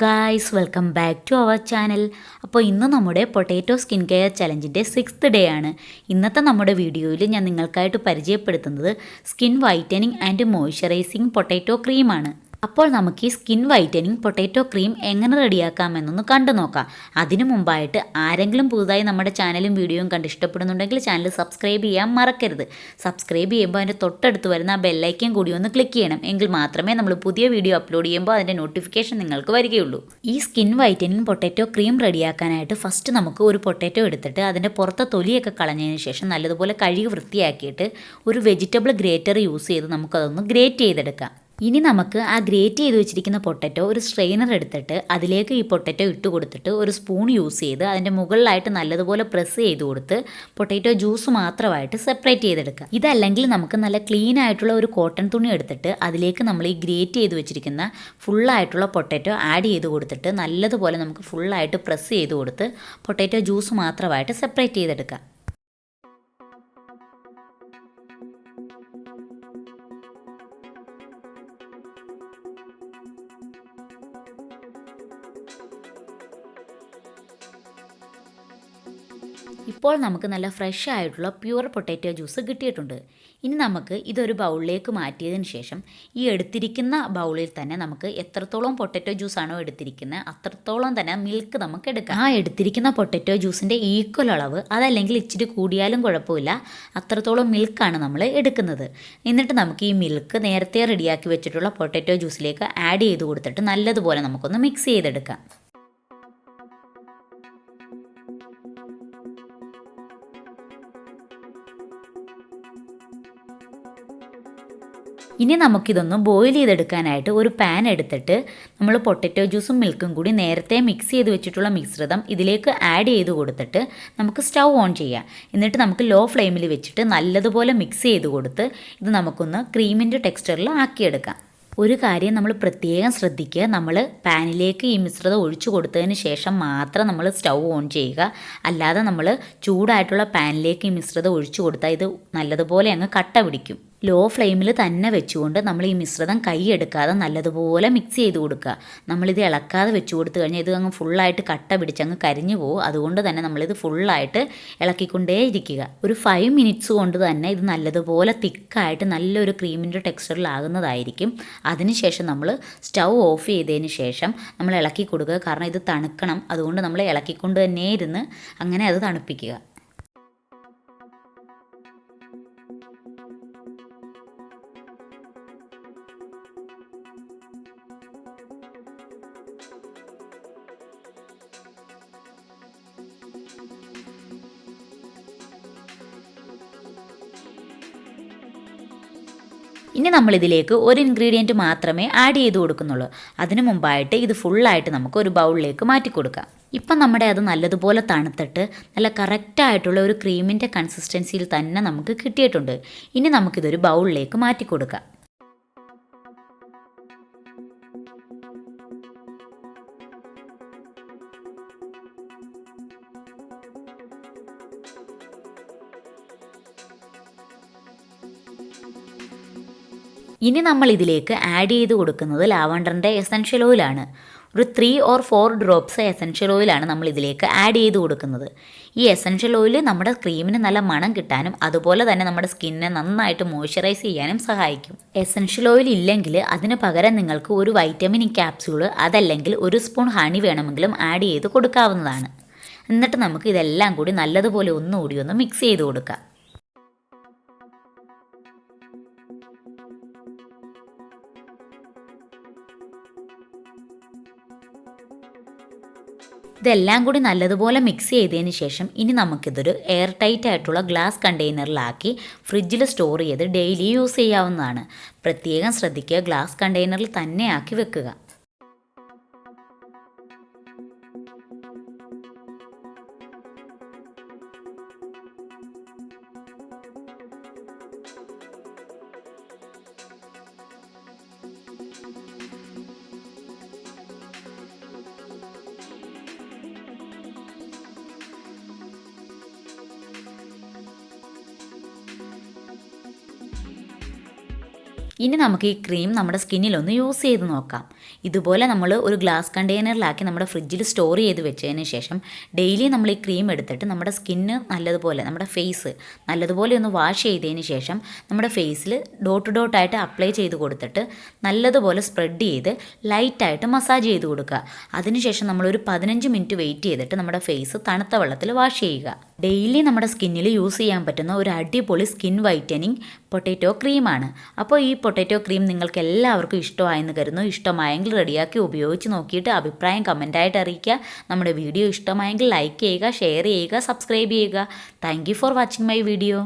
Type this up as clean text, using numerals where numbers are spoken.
Guys, welcome back to our channel. അപ്പോൾ ഇന്ന് നമ്മുടെ പൊട്ടാറ്റോ സ്കിൻ കെയർ ചലഞ്ചിൻ്റെ 6th ഡേ ആണ്. ഇന്നത്തെ നമ്മുടെ വീഡിയോയിൽ ഞാൻ നിങ്ങൾക്കായിട്ട് പരിചയപ്പെടുത്തുന്നത് skin whitening and moisturizing potato ക്രീമാണ്. അപ്പോൾ നമുക്ക് ഈ സ്കിൻ വൈറ്റനിങ് പൊട്ടാറ്റോ ക്രീം എങ്ങനെ റെഡിയാക്കാമെന്നൊന്ന് കണ്ടു നോക്കാം. അതിനു മുമ്പായിട്ട് ആരെങ്കിലും പുതുതായി നമ്മുടെ ചാനലും വീഡിയോയും കണ്ട് ഇഷ്ടപ്പെടുന്നുണ്ടെങ്കിൽ ചാനൽ സബ്സ്ക്രൈബ് ചെയ്യാൻ മറക്കരുത്. സബ്സ്ക്രൈബ് ചെയ്യുമ്പോൾ അതിൻ്റെ തൊട്ടടുത്ത് വരുന്ന ആ ബെല്ലൈക്കൻ കൂടി ഒന്ന് ക്ലിക്ക് ചെയ്യണം. എങ്കിൽ മാത്രമേ നമ്മൾ പുതിയ വീഡിയോ അപ്ലോഡ് ചെയ്യുമ്പോൾ അതിൻ്റെ നോട്ടിഫിക്കേഷൻ നിങ്ങൾക്ക് വരികയുള്ളൂ. ഈ സ്കിൻ വൈറ്റനിങ് പൊട്ടാറ്റോ ക്രീം റെഡിയാക്കാനായിട്ട് ഫസ്റ്റ് നമുക്ക് ഒരു പൊട്ടാറ്റോ എടുത്തിട്ട് അതിൻ്റെ പുറത്തെ തൊലിയൊക്കെ കളഞ്ഞതിന് ശേഷം നല്ലതുപോലെ കഴുകി വൃത്തിയാക്കിയിട്ട് ഒരു വെജിറ്റബിൾ ഗ്രേറ്റർ യൂസ് ചെയ്ത് നമുക്കതൊന്ന് ഗ്രേറ്റ് ചെയ്തെടുക്കാം. ഇനി നമുക്ക് ആ ഗ്രേറ്റ് ചെയ്ത് വെച്ചിരിക്കുന്ന പൊട്ടാറ്റോ ഒരു സ്ട്രെയിനർ എടുത്തിട്ട് അതിലേക്ക് ഈ പൊട്ടാറ്റോ ഇട്ട് കൊടുത്തിട്ട് ഒരു സ്പൂൺ യൂസ് ചെയ്ത് അതിൻ്റെ മുകളിലായിട്ട് നല്ലതുപോലെ പ്രസ് ചെയ്ത് കൊടുത്ത് പൊട്ടാറ്റോ ജ്യൂസ് മാത്രമായിട്ട് സെപ്പറേറ്റ് ചെയ്തെടുക്കുക. ഇതല്ലെങ്കിൽ നമുക്ക് നല്ല ക്ലീൻ ആയിട്ടുള്ള ഒരു കോട്ടൺ തുണി എടുത്തിട്ട് അതിലേക്ക് നമ്മൾ ഈ ഗ്രേറ്റ് ചെയ്ത് വെച്ചിരിക്കുന്ന ഫുള്ളായിട്ടുള്ള പൊട്ടാറ്റോ ആഡ് ചെയ്ത് കൊടുത്തിട്ട് നല്ലതുപോലെ നമുക്ക് ഫുള്ളായിട്ട് പ്രസ് ചെയ്ത് കൊടുത്ത് പൊട്ടാറ്റോ ജ്യൂസ് മാത്രമായിട്ട് സെപ്പറേറ്റ് ചെയ്തെടുക്കുക. ഇപ്പോൾ നമുക്ക് നല്ല ഫ്രഷ് ആയിട്ടുള്ള പ്യുവർ പൊട്ടാറ്റോ ജ്യൂസ് കിട്ടിയിട്ടുണ്ട്. ഇനി നമുക്ക് ഇതൊരു ബൗളിലേക്ക് മാറ്റിയതിന് ശേഷം ഈ എടുത്തിരിക്കുന്ന ബൗളിൽ തന്നെ നമുക്ക് എത്രത്തോളം പൊട്ടാറ്റോ ജ്യൂസാണോ എടുത്തിരിക്കുന്നത് അത്രത്തോളം തന്നെ മിൽക്ക് നമുക്ക് എടുക്കാം. ആ എടുത്തിരിക്കുന്ന പൊട്ടാറ്റോ ജ്യൂസിൻ്റെ ഈക്വൽ അളവ്, അതല്ലെങ്കിൽ ഇച്ചിരി കൂടിയാലും കുഴപ്പമില്ല, അത്രത്തോളം മിൽക്കാണ് നമ്മൾ എടുക്കുന്നത്. എന്നിട്ട് നമുക്ക് ഈ മിൽക്ക് നേരത്തെ റെഡിയാക്കി വെച്ചിട്ടുള്ള പൊട്ടാറ്റോ ജ്യൂസിലേക്ക് ആഡ് ചെയ്ത് കൊടുത്തിട്ട് നല്ലതുപോലെ നമുക്കൊന്ന് മിക്സ് ചെയ്തെടുക്കാം. ഇനി നമുക്കിതൊന്ന് ബോയിൽ ചെയ്തെടുക്കാനായിട്ട് ഒരു പാൻ എടുത്തിട്ട് നമ്മൾ പൊട്ടാറ്റോ ജ്യൂസും മിൽക്കും കൂടി നേരത്തെ മിക്സ് ചെയ്ത് വെച്ചിട്ടുള്ള മിശ്രിതം ഇതിലേക്ക് ആഡ് ചെയ്ത് കൊടുത്തിട്ട് നമുക്ക് സ്റ്റൗ ഓൺ ചെയ്യാം. എന്നിട്ട് നമുക്ക് ലോ ഫ്ലെയിമിൽ വെച്ചിട്ട് നല്ലതുപോലെ മിക്സ് ചെയ്ത് കൊടുത്ത് ഇത് നമുക്കൊന്ന് ക്രീമിൻ്റെ ടെക്സ്ചറിൽ ആക്കിയെടുക്കാം. ഒരു കാര്യം നമ്മൾ പ്രത്യേകം ശ്രദ്ധിക്കുക, നമ്മൾ പാനിലേക്ക് ഈ മിശ്രിതം ഒഴിച്ചു കൊടുത്തതിന് ശേഷം മാത്രം നമ്മൾ സ്റ്റൗ ഓൺ ചെയ്യുക. അല്ലാതെ നമ്മൾ ചൂടായിട്ടുള്ള പാനിലേക്ക് ഈ മിശ്രിതം ഒഴിച്ചു കൊടുത്താൽ ഇത് നല്ലതുപോലെ അങ്ങ് കട്ട പിടിക്കും. ലോ ഫ്ലെയിമിൽ തന്നെ വെച്ചുകൊണ്ട് നമ്മൾ ഈ മിശ്രിതം കൈ എടുക്കാതെ നല്ലതുപോലെ മിക്സ് ചെയ്ത് കൊടുക്കുക. നമ്മളിത് ഇളക്കാതെ വെച്ച് കൊടുത്തു കഴിഞ്ഞാൽ ഇത് അങ്ങ് ഫുള്ളായിട്ട് കട്ട പിടിച്ച് അങ്ങ് കരിഞ്ഞു പോകും. അതുകൊണ്ട് തന്നെ നമ്മളിത് ഫുള്ളായിട്ട് ഇളക്കിക്കൊണ്ടേ ഇരിക്കുക. ഒരു 5 മിനിറ്റ്സ് കൊണ്ട് തന്നെ ഇത് നല്ലതുപോലെ തിക്കായിട്ട് നല്ലൊരു ക്രീമിൻ്റെ ടെക്സ്ചറിലാകുന്നതായിരിക്കും. അതിനുശേഷം നമ്മൾ സ്റ്റൗ ഓഫ് ചെയ്തതിന് ശേഷം നമ്മൾ ഇളക്കി കൊടുക്കുക. കാരണം ഇത് തണുക്കണം, അതുകൊണ്ട് നമ്മൾ ഇളക്കിക്കൊണ്ട് തന്നെ ഇരുന്ന് അങ്ങനെ അത് തണുപ്പിക്കുക. ഇനി നമ്മളിതിലേക്ക് ഒരു ഇൻഗ്രീഡിയൻറ്റ് മാത്രമേ ആഡ് ചെയ്ത് കൊടുക്കുന്നുള്ളൂ. അതിനു മുമ്പായിട്ട് ഇത് ഫുള്ളായിട്ട് നമുക്ക് ഒരു ബൗളിലേക്ക് മാറ്റി കൊടുക്കാം. ഇപ്പം നമ്മുടെ അത് നല്ലതുപോലെ തണുത്തിട്ട് നല്ല കറക്റ്റായിട്ടുള്ള ഒരു ക്രീമിൻ്റെ കൺസിസ്റ്റൻസിയിൽ തന്നെ നമുക്ക് കിട്ടിയിട്ടുണ്ട്. ഇനി നമുക്കിതൊരു ബൗളിലേക്ക് മാറ്റി കൊടുക്കാം. ഇനി നമ്മൾ ഇതിലേക്ക് ആഡ് ചെയ്ത് കൊടുക്കുന്നത് ലാവണ്ടറിൻ്റെ എസൻഷ്യൽ ഓയിലാണ്. ഒരു 3 or 4 ഡ്രോപ്സ് എസൻഷ്യൽ ഓയിലാണ് നമ്മൾ ഇതിലേക്ക് ആഡ് ചെയ്ത് കൊടുക്കുന്നത്. ഈ എസൻഷ്യൽ ഓയിൽ നമ്മുടെ ക്രീമിന് നല്ല മണം കിട്ടാനും അതുപോലെ തന്നെ നമ്മുടെ സ്കിന്നിനെ നന്നായിട്ട് മോയ്സ്ചറൈസ് ചെയ്യാനും സഹായിക്കും. എസൻഷ്യൽ ഓയിൽ ഇല്ലെങ്കിൽ അതിന് പകരം നിങ്ങൾക്ക് ഒരു വൈറ്റമിൻ ഇ ക്യാപ്സ്യൂള് അതല്ലെങ്കിൽ ഒരു സ്പൂൺ ഹണി വേണമെങ്കിലും ആഡ് ചെയ്ത് കൊടുക്കാവുന്നതാണ്. എന്നിട്ട് നമുക്ക് ഇതെല്ലാം കൂടി നല്ലതുപോലെ ഒന്നുകൂടി ഒന്ന് മിക്സ് ചെയ്ത് കൊടുക്കാം. ഇതെല്ലാം കൂടി നല്ലതുപോലെ മിക്സ് ചെയ്തതിന് ശേഷം ഇനി നമുക്കിതൊരു എയർ ടൈറ്റ് ആയിട്ടുള്ള ഗ്ലാസ് കണ്ടെയ്നറിലാക്കി ഫ്രിഡ്ജിൽ സ്റ്റോർ ചെയ്ത് ഡെയിലി യൂസ് ചെയ്യാവുന്നതാണ്. പ്രത്യേകം ശ്രദ്ധിക്കുക, ഗ്ലാസ് കണ്ടെയ്നറിൽ തന്നെ ആക്കി വെക്കുക. ഇനി നമുക്ക് ഈ ക്രീം നമ്മുടെ സ്കിന്നിലൊന്ന് യൂസ് ചെയ്ത് നോക്കാം. ഇതുപോലെ നമ്മൾ ഒരു ഗ്ലാസ് കണ്ടെയ്നറിലാക്കി നമ്മുടെ ഫ്രിഡ്ജിൽ സ്റ്റോർ ചെയ്ത് വെച്ചതിന് ശേഷം ഡെയിലി നമ്മൾ ഈ ക്രീം എടുത്തിട്ട് നമ്മുടെ സ്കിന്ന് നല്ലതുപോലെ നമ്മുടെ ഫേസ് നല്ലതുപോലെ ഒന്ന് വാഷ് ചെയ്തതിന് ശേഷം നമ്മുടെ ഫേസിൽ ഡോട്ട് ഡോട്ടായിട്ട് അപ്ലൈ ചെയ്ത് കൊടുത്തിട്ട് നല്ലതുപോലെ സ്പ്രെഡ് ചെയ്ത് ലൈറ്റായിട്ട് മസാജ് ചെയ്ത് കൊടുക്കുക. അതിനുശേഷം നമ്മളൊരു 15 മിനിറ്റ് വെയിറ്റ് ചെയ്തിട്ട് നമ്മുടെ ഫേസ് തണുത്ത വെള്ളത്തിൽ വാഷ് ചെയ്യുക. ഡെയിലി നമ്മുടെ സ്കിന്നിൽ യൂസ് ചെയ്യാൻ പറ്റുന്ന ഒരു അടിപൊളി സ്കിൻ വൈറ്റനിങ് പൊട്ടാറ്റോ ക്രീമാണ്. അപ്പോൾ ഈ പൊട്ടാറ്റോ ക്രീം നിങ്ങൾക്ക് എല്ലാവർക്കും ഇഷ്ടമായെന്ന് കരുതുന്നു. ഇഷ്ടമായെങ്കിൽ റെഡിയാക്കി ഉപയോഗിച്ച് നോക്കിയിട്ട് അഭിപ്രായം കമൻറ്റായിട്ട് അറിയിക്കുക. നമ്മുടെ വീഡിയോ ഇഷ്ടമായെങ്കിൽ ലൈക്ക് ചെയ്യുക, ഷെയർ ചെയ്യുക, സബ്സ്ക്രൈബ് ചെയ്യുക. Thank you for watching my video.